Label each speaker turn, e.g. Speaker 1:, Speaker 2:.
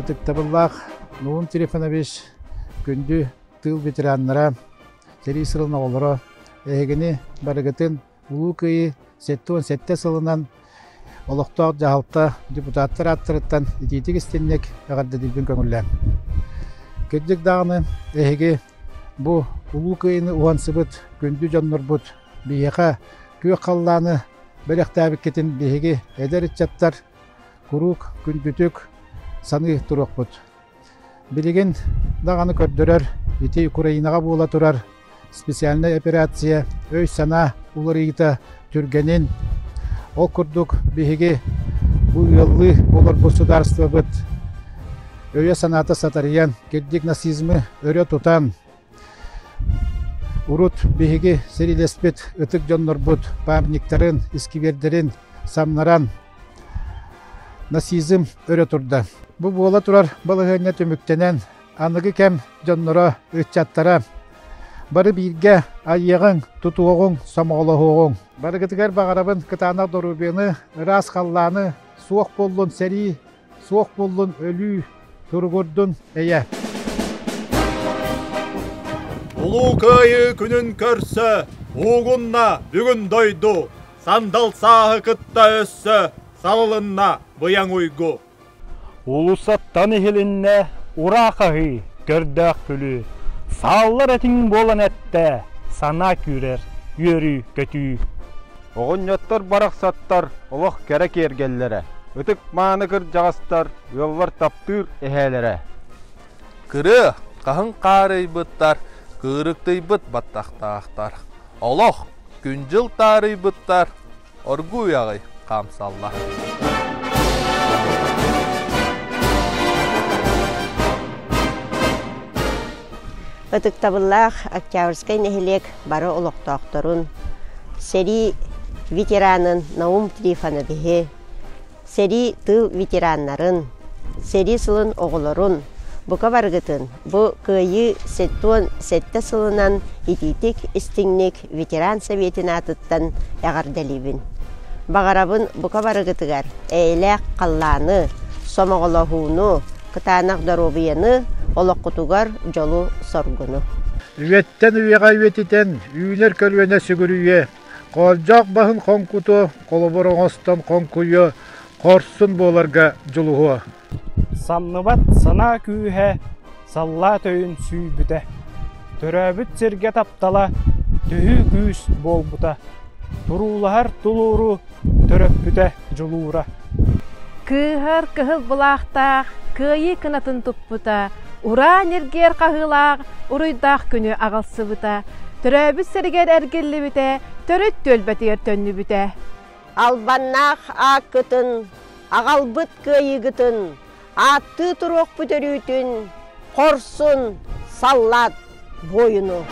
Speaker 1: Ытыктабыллах Нуум Трифонович күндү тыл ветераннара сери сырылна олоро эгени барыгытын улуу кыйы сетте сылынан олохтоок жаалта депутаттар аттырыттан ититик истеннек агарды дилбин көңүлләм. Кэддик даганы эһиги бу улуу кыйыны уансыбыт күндү жоннорбут бияка күйө қалланы бөлектәбик кетин беһиги эдер итчаттар курук күндүтүк саны турукпут. Билигин даганы көрдөрөр ити Украинага була турар специальная операция өй сана уларыйта түргенин ол курдук беһиги бу яллы олар государство быт өйө саната сатарыян кеддик нацизмы өрө тутан урут беһиги серилеспет ытык жоннорбут памятниктарын искибердерин самнаран нацизм өрө турда. Бу буола турар балыгыня төмүктенен аныгы кем жонноро ытчаттара бары бирге айягың тутуогуң самоголоогуң барыгытыгар багарабын кытаана дорубыны рас халланы суок боллун сери суок боллун өлүү тургурдун эйе.
Speaker 2: Улуу кыйы күнүн көрсө угунна бүгүн дойду сандал саахы кытта өссө салылынна быяң уйгу.
Speaker 3: Улусаттан эхилинне уракахы көрдөк күлү саллар этиң болан этте сана күрер үйөрү көтүү.
Speaker 4: Оғыньоттар барақсаттар олық керек ергеллere. Үтік маны кыр жағастар yollar таптыр эхелere.
Speaker 5: Кыры қағын қарый бұттар, кырықтый бұт баттақтақтар. Олық күнжіл тарый бұттар, оргу яғый қамсалла.
Speaker 6: Ытыктабыллах Октябрьскай нехилек бары олоқтоқторун, сери ветеранын Науум Трифоновичи, сери тыл ветераннарын, сери сылын оғылырын, бұқа барғытын, бұ күйі сетте сылынан ититик истиңнек ветеран советин атыттан яғардалибін. Бағарабын бұқа барғытыгар, әйләк қалланы, сомоғылығуыны, кытанақ дорубияны, олоққутугар жолу соргуну.
Speaker 1: Үеттен үйеға үетитен үйінер көлуене сүгірүйе, қолжақ бағын қонкуту, қолыбырыңыстан қонкуйы, қорсын боларға жолуғы.
Speaker 3: Самныбат сана күйе, салла тöyін сүйбіте. Төрәбіт серге таптала, түйі күйіс болбута. Турулахар тулуру, төрөппүте жолуыра.
Speaker 7: Кыһыр кыһыл булақтақ, кыйы кынатын туппута, ура нергер қағылақ, уруйдақ күні ағалсы бұта, түрәбіс сәргер әргелі біте, түріт төлбәтер төнні біте.
Speaker 6: Албаннақ ақ күтін, ағалбыт кыйы күтін, атты тұруқ бүтерүйтін, қорсын саллат бойыну.